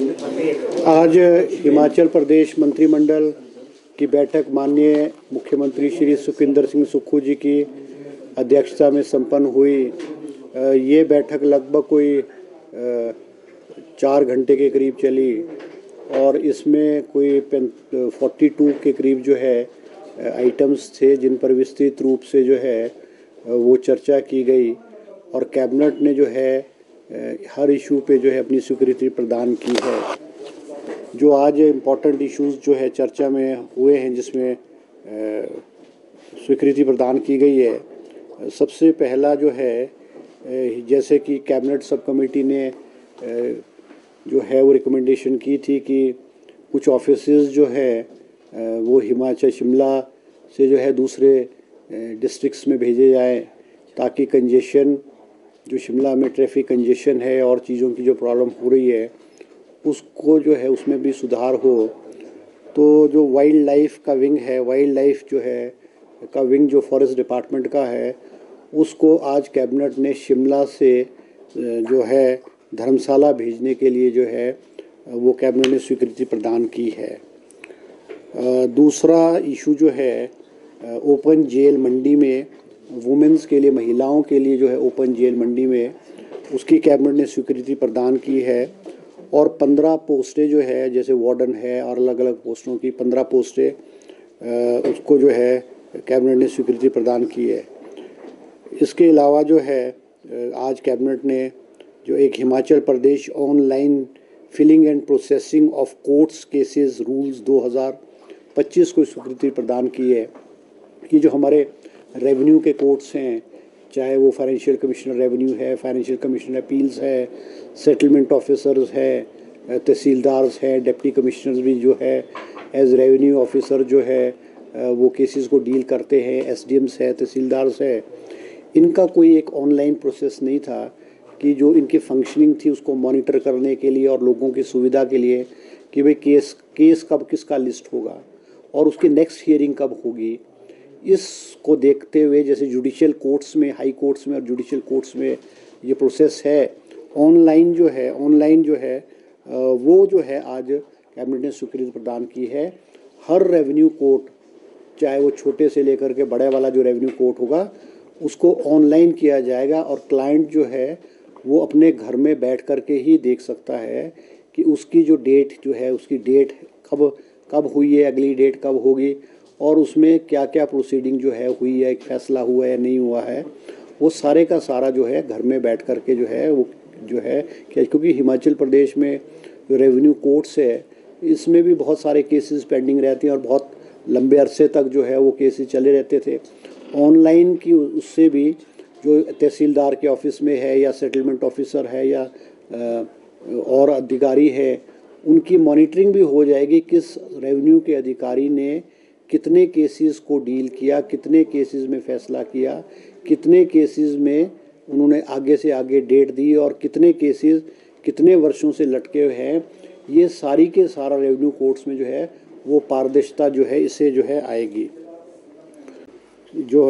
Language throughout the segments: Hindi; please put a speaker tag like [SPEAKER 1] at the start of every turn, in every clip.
[SPEAKER 1] आज हिमाचल प्रदेश मंत्रिमंडल की बैठक माननीय मुख्यमंत्री श्री सुखविंदर सिंह सुक्खू जी की अध्यक्षता में संपन्न हुई। ये बैठक लगभग कोई 4 घंटे के करीब चली और इसमें कोई 42 के करीब जो है आइटम्स थे जिन पर विस्तृत रूप से जो है वो चर्चा की गई और कैबिनेट ने जो है हर इशू पे जो है अपनी स्वीकृति प्रदान की है। जो आज इम्पोर्टेंट इश्यूज जो है चर्चा में हुए हैं जिसमें स्वीकृति प्रदान की गई है, सबसे पहला जो है जैसे कि कैबिनेट सब कमेटी ने जो है वो रिकमेंडेशन की थी कि कुछ ऑफिसेस जो है वो हिमाचल शिमला से जो है दूसरे डिस्ट्रिक्ट्स में भेजे जाएं ताकि कंजेशन जो शिमला में ट्रैफिक कंजेशन है और चीज़ों की जो प्रॉब्लम हो रही है उसको जो है उसमें भी सुधार हो। तो जो वाइल्ड लाइफ का विंग है, वाइल्ड लाइफ जो है का विंग जो फॉरेस्ट डिपार्टमेंट का है उसको आज कैबिनेट ने शिमला से जो है धर्मशाला भेजने के लिए जो है वो कैबिनेट ने स्वीकृति प्रदान की है। दूसरा इशू जो है ओपन जेल मंडी में वुमेंस के लिए, महिलाओं के लिए जो है ओपन जेल मंडी में उसकी कैबिनेट ने स्वीकृति प्रदान की है और 15 पोस्टें जो है जैसे वार्डन है और अलग अलग पोस्टों की 15 पोस्टें उसको जो है कैबिनेट ने स्वीकृति प्रदान की है। इसके अलावा जो है आज कैबिनेट ने जो एक Himachal Pradesh online filing and processing of courts cases rules 2025 को स्वीकृति प्रदान की है कि जो हमारे रेवेन्यू के कोर्ट्स हैं, चाहे वो फाइनेंशियल कमिश्नर रेवेन्यू है, फाइनेंशियल कमिश्नर अपील्स है, सेटलमेंट ऑफिसर्स है, तहसीलदार्स हैं, डिप्टी कमिश्नर्स भी जो है एज रेवेन्यू ऑफिसर जो है वो केसेस को डील करते हैं, एसडीएम्स है, तहसीलदार्स है। इनका कोई एक ऑनलाइन प्रोसेस नहीं था कि जो इनकी फंक्शनिंग थी उसको मॉनिटर करने के लिए और लोगों की सुविधा के लिए कि भाई केस कब किसका लिस्ट होगा और उसकी नेक्स्ट हियरिंग कब होगी। इसको देखते हुए जैसे जुडिशियल कोर्ट्स में, हाई कोर्ट्स में और जुडिशियल कोर्ट्स में ये प्रोसेस है ऑनलाइन जो है वो जो है आज कैबिनेट ने स्वीकृति प्रदान की है। हर रेवेन्यू कोर्ट, चाहे वो छोटे से लेकर के बड़े वाला जो रेवेन्यू कोर्ट होगा उसको ऑनलाइन किया जाएगा और क्लाइंट जो है वो अपने घर में बैठ कर के ही देख सकता है कि उसकी जो डेट जो है उसकी डेट कब हुई है, अगली डेट कब होगी और उसमें क्या क्या प्रोसीडिंग जो है हुई है, एक फैसला हुआ है नहीं हुआ है, वो सारे का सारा जो है घर में बैठ कर के जो है वो जो है क्योंकि हिमाचल प्रदेश में जो रेवेन्यू कोर्ट्स है इसमें भी बहुत सारे केसेस पेंडिंग रहते हैं और बहुत लंबे अरसे तक जो है वो केसेस चले रहते थे। ऑनलाइन की उससे भी जो तहसीलदार के ऑफिस में है या सेटलमेंट ऑफिसर है या और अधिकारी है उनकी मॉनिटरिंग भी हो जाएगी किस रेवेन्यू के अधिकारी ने कितने केसेस को डील किया, कितने केसेस में फ़ैसला किया, कितने केसेस में उन्होंने आगे से आगे डेट दी और कितने केसेस कितने वर्षों से लटके हुए हैं। ये सारी के सारा रेवेन्यू कोर्ट्स में जो है वो पारदर्शिता जो है इससे जो है आएगी। जो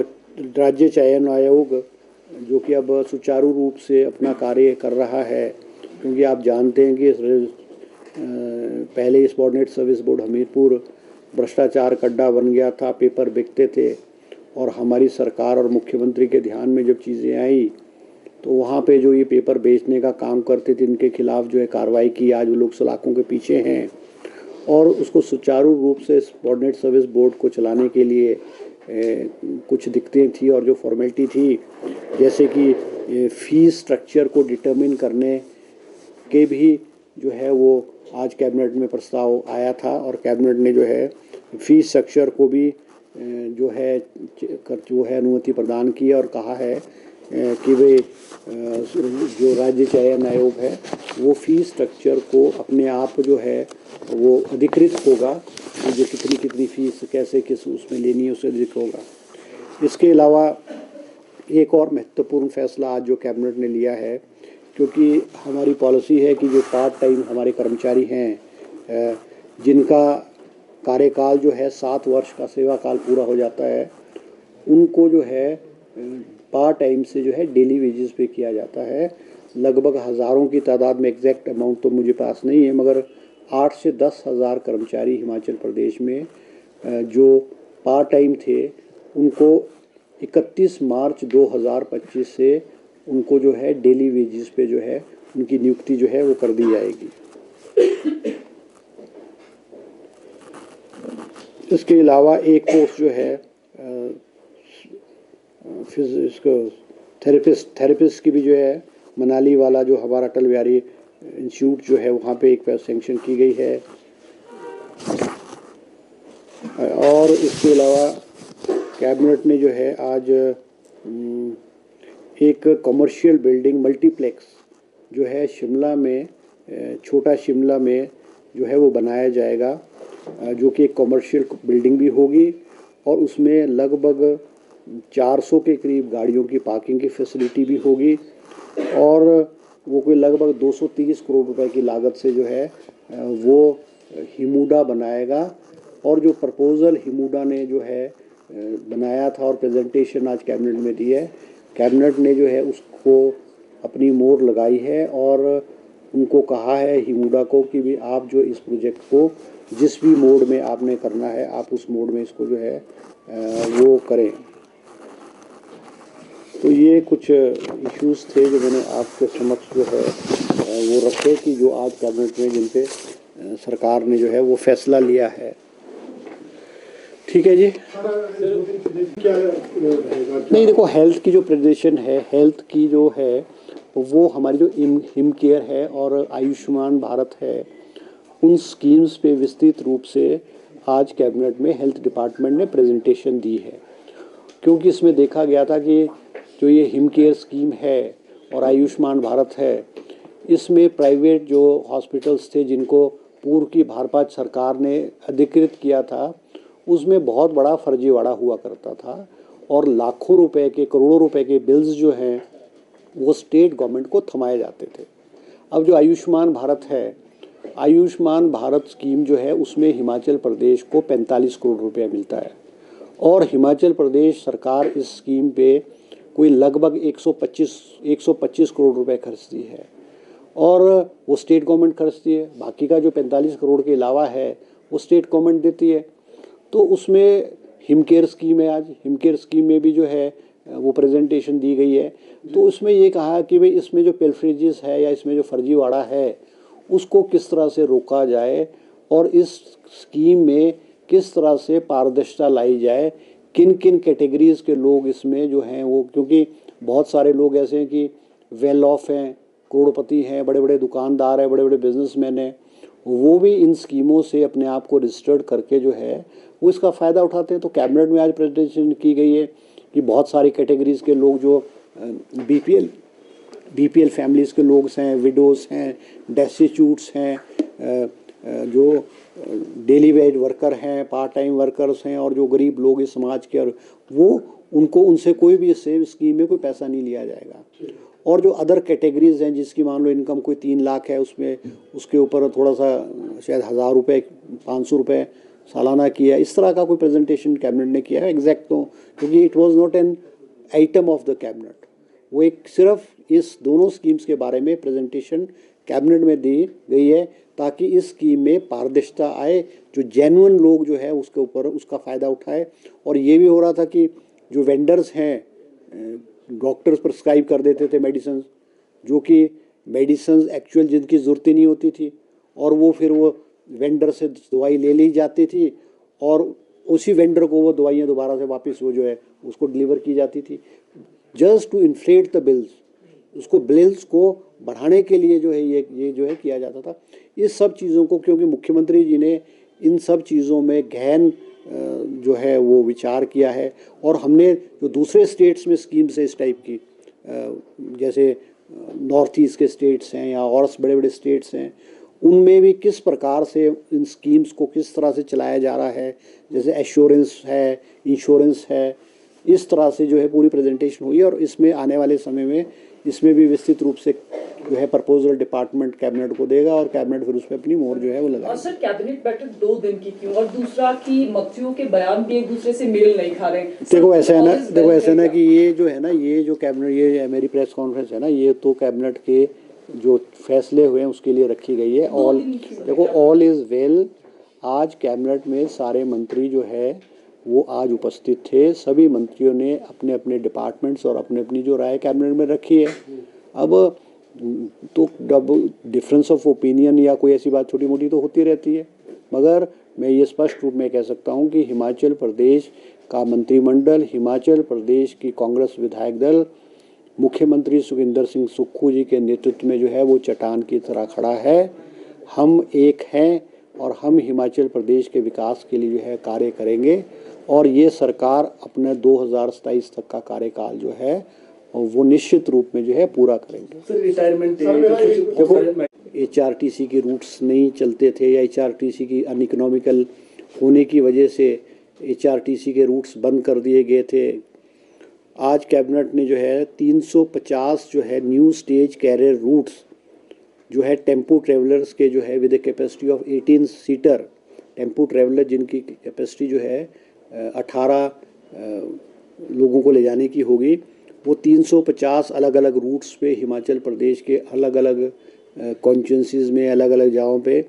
[SPEAKER 1] राज्य चयन आयोग जो कि अब सुचारू रूप से अपना कार्य कर रहा है, क्योंकि आप जानते हैं कि पहले सबॉर्डिनेट सर्विस बोर्ड हमीरपुर भ्रष्टाचार का अड्डा बन गया था, पेपर बिकते थे और हमारी सरकार और मुख्यमंत्री के ध्यान में जब चीज़ें आई तो वहाँ पे जो ये पेपर बेचने का काम करते थे इनके खिलाफ जो है कार्रवाई की। आज वो लोग सलाखों के पीछे हैं और उसको सुचारू रूप से सबॉर्डिनेट सर्विस बोर्ड को चलाने के लिए कुछ दिक्कतें थी और जो फॉर्मेलिटी थी जैसे कि फीस स्ट्रक्चर को डिटरमिन करने के भी जो है वो आज कैबिनेट में प्रस्ताव आया था और कैबिनेट ने जो है फीस स्ट्रक्चर को भी जो है अनुमति प्रदान की और कहा है कि वे जो राज्य चयन आयोग है वो फीस स्ट्रक्चर को अपने आप जो है वो अधिकृत होगा कि जो कितनी फीस कैसे किस उसमें लेनी है उसे अधिकृत होगा। इसके अलावा एक और महत्वपूर्ण फैसला आज जो कैबिनेट ने लिया है, क्योंकि हमारी पॉलिसी है कि जो पार्ट टाइम हमारे कर्मचारी हैं जिनका कार्यकाल जो है 7 वर्ष का सेवा काल पूरा हो जाता है उनको जो है पार्ट टाइम से जो है डेली वेजेस पे किया जाता है लगभग हज़ारों की तादाद में, एग्जैक्ट अमाउंट तो मुझे पास नहीं है, मगर 8 से 10 हज़ार कर्मचारी हिमाचल प्रदेश में जो पार्ट टाइम थे, उनको 31 मार्च 2025 से उनको जो है डेली वेजेस पे जो है उनकी नियुक्ति जो है वो कर दी जाएगी। इसके अलावा एक कोर्स जो है इसको थेरेपिस्ट की भी जो है मनाली वाला जो हमारा अटल बिहारी इंस्टीट्यूट जो है वहाँ पे एक सेंक्शन की गई है। और इसके अलावा कैबिनेट ने जो है आज एक कमर्शियल बिल्डिंग मल्टीप्लेक्स जो है शिमला में, छोटा शिमला में जो है वो बनाया जाएगा, जो कि एक कमर्शियल बिल्डिंग भी होगी और उसमें लगभग 400 के करीब गाड़ियों की पार्किंग की फैसिलिटी भी होगी और वो कोई लगभग 230 करोड़ रुपए की लागत से जो है वो हिमुडा बनाएगा। और जो प्रपोज़ल हिमुडा ने जो है बनाया था और प्रेजेंटेशन आज कैबिनेट में दी है, कैबिनेट ने जो है उसको अपनी मोहर लगाई है और उनको कहा है हिमुडा को कि भी आप जो इस प्रोजेक्ट को जिस भी मोड में आपने करना है, आप उस मोड में इसको जो है वो करें। तो ये कुछ इश्यूज़ थे जो मैंने आपके समक्ष जो है वो रखे कि जो आज कैबिनेट में जिन पे सरकार ने जो है वो फैसला लिया है। ठीक है जी। नहीं, देखो, हेल्थ की जो प्रेजेंटेशन है, हेल्थ की जो है वो हमारी जो हिम केयर है और आयुष्मान भारत है, उन स्कीम्स पे विस्तृत रूप से आज कैबिनेट में हेल्थ डिपार्टमेंट ने प्रेजेंटेशन दी है। क्योंकि इसमें देखा गया था कि जो ये हिम केयर स्कीम है और आयुष्मान भारत है, इसमें प्राइवेट जो हॉस्पिटल्स थे जिनको पूर्व की भाजपा सरकार ने अधिकृत किया था, उसमें बहुत बड़ा फर्जीवाड़ा हुआ करता था और लाखों रुपए के, करोड़ों रुपए के बिल्स जो हैं वो स्टेट गवर्नमेंट को थमाए जाते थे। अब जो आयुष्मान भारत है, आयुष्मान भारत स्कीम जो है उसमें हिमाचल प्रदेश को 45 करोड़ रुपया मिलता है और हिमाचल प्रदेश सरकार इस स्कीम पे कोई लगभग 125 करोड़ रुपए खर्चती है और वो स्टेट गवर्नमेंट खर्चती है। बाकी का जो 45 करोड़ के अलावा है वो स्टेट गवर्नमेंट देती है। तो उसमें हिम केयर स्कीम है, आज हिम केयर स्कीम में भी जो है वो प्रेजेंटेशन दी गई है। तो उसमें ये कहा कि भाई इसमें जो पेल्फ्रेजेस है या इसमें जो फर्जीवाड़ा है उसको किस तरह से रोका जाए और इस स्कीम में किस तरह से पारदर्शिता लाई जाए, किन किन कैटेगरीज़ के लोग इसमें जो हैं वो, क्योंकि बहुत सारे लोग ऐसे हैं कि वेल ऑफ हैं, करोड़पति हैं, बड़े बड़े दुकानदार हैं, बड़े बड़े बिजनेसमैन हैं, वो भी इन स्कीमों से अपने आप को रजिस्टर्ड करके जो है वो इसका फ़ायदा उठाते हैं। तो कैबिनेट में आज प्रेजेंटेशन की गई है कि बहुत सारी कैटेगरीज़ के लोग जो बीपीएल फैमिलीज़ के लोग हैं, विडोज़ हैं, डेस्टिट्यूट्स हैं, जो डेली वेज वर्कर हैं, पार्ट टाइम वर्कर्स हैं और जो गरीब लोग इस समाज के, और वो उनको उनसे कोई भी सेव स्कीम में कोई पैसा नहीं लिया जाएगा। और जो अदर कैटेगरीज़ हैं जिसकी मान लो इनकम कोई 3 लाख है, उसमें उसके ऊपर थोड़ा सा शायद 1000 रुपये 500 रुपये सालाना किया, इस तरह का कोई प्रेजेंटेशन कैबिनेट ने किया है एग्जैक्ट तो, क्योंकि it was not an item of the cabinet. वो एक सिर्फ इस दोनों स्कीम्स के बारे में प्रेजेंटेशन कैबिनेट में दी गई है ताकि इस स्कीम में पारदर्शिता आए, जो जेन्युइन लोग जो है उसके ऊपर उसका फ़ायदा उठाए। और ये भी हो रहा था कि जो वेंडर्स हैं, डॉक्टर्स प्रिस्क्राइब कर देते थे मेडिसिन, जो कि मेडिसिन एक्चुअल जिनकी ज़रूरत ही नहीं होती थी, और वो फिर वो वेंडर से दवाई ले ली जाती थी और उसी वेंडर को वो दवाइयाँ दोबारा से वापस वो जो है उसको डिलीवर की जाती थी, just to inflate the bills. उसको बिल्स को बढ़ाने के लिए जो है ये जो है किया जाता था। इस सब चीज़ों को, क्योंकि मुख्यमंत्री जी ने इन सब चीज़ों में गहन जो है वो विचार किया है, और हमने जो दूसरे स्टेट्स में स्कीम्स है इस टाइप की, जैसे नॉर्थ ईस्ट के स्टेट्स हैं या और बड़े बड़े स्टेट्स हैं, उनमें भी किस प्रकार से इन स्कीम्स को किस तरह से चलाया जा रहा है, जैसे एश्योरेंस है, इंश्योरेंस है, इस तरह से जो है पूरी प्रेजेंटेशन हुई। और इसमें आने वाले समय में इसमें भी विस्तृत रूप से जो है प्रपोजल डिपार्टमेंट कैबिनेट को देगा और कैबिनेट फिर उस पर अपनी मोहर जो है वो लगाएगा।
[SPEAKER 2] और सर कैबिनेट बैठक 2 दिन की क्यों, और दूसरा कि मंत्रियों के बयान भी एक दूसरे से मेल नहीं खा रहे।
[SPEAKER 1] देखो ऐसा है ना कि ये जो है ना, ये जो कैबिनेट, ये मेरी प्रेस कॉन्फ्रेंस है ना, ये तो कैबिनेट के जो फैसले हुए हैं उसके लिए रखी गई है। ऑल देखो, ऑल इज़ वेल। आज कैबिनेट में सारे मंत्री जो है वो आज उपस्थित थे। सभी मंत्रियों ने अपने अपने डिपार्टमेंट्स और अपने अपनी जो राय कैबिनेट में रखी है। अब तो डिफरेंस ऑफ ओपिनियन या कोई ऐसी बात छोटी मोटी तो होती रहती है, मगर मैं ये स्पष्ट रूप में कह सकता हूँ कि हिमाचल प्रदेश का मंत्रिमंडल, हिमाचल प्रदेश की कांग्रेस विधायक दल, मुख्यमंत्री सुखविंदर सिंह सुक्खू जी के नेतृत्व में जो है वो चट्टान की तरह खड़ा है। हम एक हैं और हम हिमाचल प्रदेश के विकास के लिए जो है कार्य करेंगे और ये सरकार अपने 2027 तक का कार्यकाल जो है वो निश्चित रूप में जो है पूरा करेंगे।
[SPEAKER 3] सर रिटायरमेंट
[SPEAKER 1] देखो, HRTC के रूट्स नहीं चलते थे या HRTC की अनइकोनॉमिकल होने की वजह से HRTC के रूट्स बंद कर दिए गए थे। आज कैबिनेट ने जो है 350 जो है न्यू स्टेज कैरियर रूट्स जो है टेम्पो ट्रेवलर्स के जो है with a capacity of 18 seater tempo traveller जिनकी कैपेसिटी जो है 18 लोगों को ले जाने की होगी, वो 350 अलग अलग रूट्स पे हिमाचल प्रदेश के अलग अलग कॉन्स्टिट्यूंसीज़ में अलग अलग जगहों पे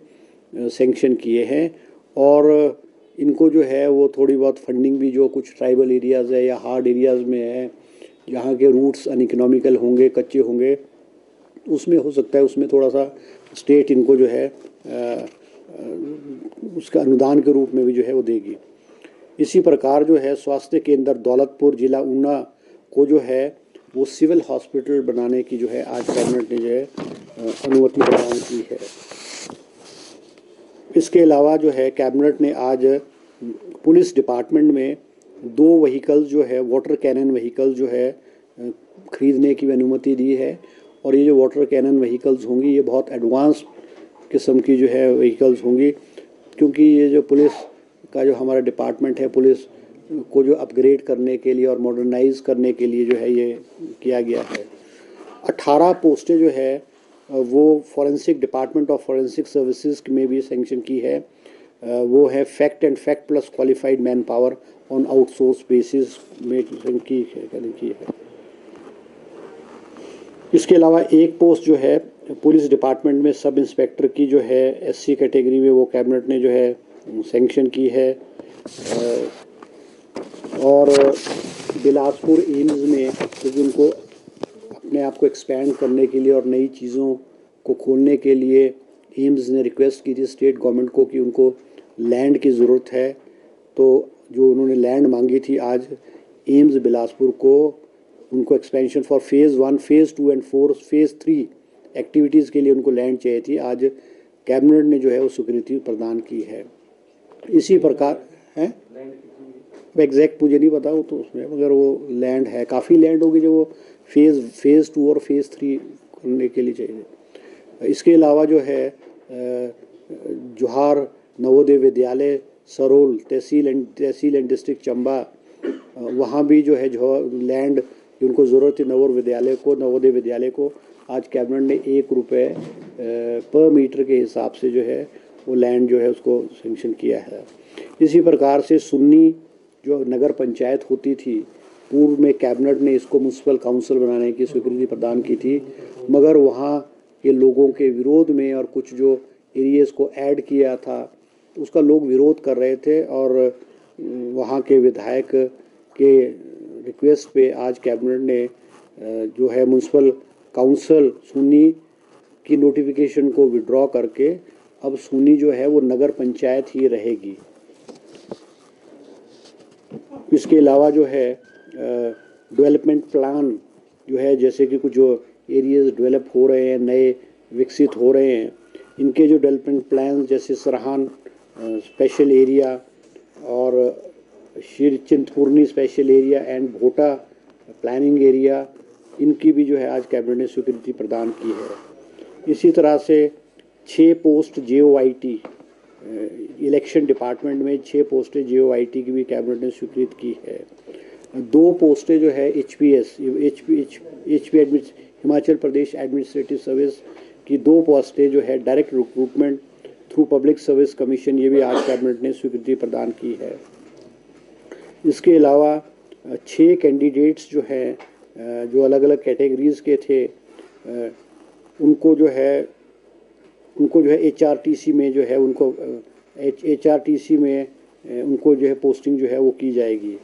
[SPEAKER 1] सैंक्शन किए हैं। और इनको जो है वो थोड़ी बहुत फंडिंग भी जो कुछ ट्राइबल एरियाज़ है या हार्ड एरियाज़ में है, जहाँ के रूट्स अनइकोनॉमिकल होंगे, कच्चे होंगे, उसमें हो सकता है उसमें थोड़ा सा स्टेट इनको जो है उसका अनुदान के रूप में भी जो है वो देगी। इसी प्रकार जो है स्वास्थ्य केंद्र दौलतपुर जिला ऊना को जो है वो सिविल हॉस्पिटल बनाने की जो है आज कैबिनेट ने जो है अनुमति प्रदान की है। इसके अलावा जो है कैबिनेट ने आज पुलिस डिपार्टमेंट में 2 व्हीकल्स जो है वाटर कैनन व्हीकल्स जो है खरीदने की अनुमति दी है। और ये जो वाटर कैनन व्हीकल्स होंगी ये बहुत एडवांस किस्म की जो है व्हीकल्स होंगी, क्योंकि ये जो पुलिस का जो हमारा डिपार्टमेंट है, पुलिस को जो अपग्रेड करने के लिए और मॉडर्नाइज करने के लिए जो है ये किया गया है। 18 पोस्टें जो है वो forensic department of forensic services में भी सैंक्शन की है। वो है fact and fact plus qualified man power on outsource basis में की है। इसके अलावा एक पोस्ट जो है पुलिस डिपार्टमेंट में सब इंस्पेक्टर की जो है SC कैटेगरी में वो कैबिनेट ने जो है सैंक्शन की है। और बिलासपुर एम्स में क्योंकि उनको अपने आप को एक्सपैंड करने के लिए और नई चीज़ों को खोलने के लिए एम्स ने रिक्वेस्ट की थी स्टेट गवर्नमेंट को कि उनको लैंड की ज़रूरत है, तो जो उन्होंने लैंड मांगी थी आज एम्स बिलासपुर को उनको expansion for phase 1, phase 2 and phase 3 activities के लिए उनको लैंड चाहिए थी। आज कैबिनेट ने जो है वो स्वीकृति प्रदान की है। इसी प्रकार है एग्जैक्ट मुझे नहीं पता वो तो उसमें, मगर वो लैंड है, काफ़ी लैंड होगी जो वो फेज़ 2 और फेज़ 3 करने के लिए चाहिए। इसके अलावा जो है जोहार नवोदय विद्यालय सरोल तहसील एंड डिस्ट्रिक्ट चंबा, वहाँ भी जो है लैंड उनको ज़रूरत थी नवोदय विद्यालय को आज कैबिनेट ने ₹1 पर मीटर के हिसाब से जो है वो लैंड जो है उसको सैंक्शन किया है। इसी प्रकार से सुन्नी जो नगर पंचायत होती थी, पूर्व में कैबिनेट ने इसको म्यूनसिपल काउंसिल बनाने की स्वीकृति प्रदान की थी, मगर वहाँ के लोगों के विरोध में और कुछ जो एरियाज़ को ऐड किया था उसका लोग विरोध कर रहे थे और वहाँ के विधायक के रिक्वेस्ट पे आज कैबिनेट ने जो है म्यूनसिपल काउंसिल सुन्नी की नोटिफिकेशन को विड्रॉ करके अब सुन्नी जो है वो नगर पंचायत ही रहेगी। इसके अलावा जो है डेवलपमेंट प्लान जो है, जैसे कि कुछ जो एरियाज़ डेवलप हो रहे हैं, नए विकसित हो रहे हैं, इनके जो डेवलपमेंट प्लान जैसे सरहान स्पेशल एरिया और Shri Chintpurni special area and Bhota planning area, इनकी भी जो है आज कैबिनेट ने स्वीकृति प्रदान की है। इसी तरह से 6 पोस्ट JOIT इलेक्शन डिपार्टमेंट में 6 पोस्टें JOIT की भी कैबिनेट ने स्वीकृत की है। 2 पोस्टें जो है HPS Himachal Pradesh administrative service की 2 पोस्टें जो है direct recruitment through public service commission, ये भी आज कैबिनेट ने स्वीकृति प्रदान की है। इसके अलावा 6 कैंडिडेट्स जो हैं जो अलग अलग कैटेगरीज़ के थे, उनको जो है HRTC में जो है उनको HRTC में उनको जो है पोस्टिंग जो है वो की जाएगी।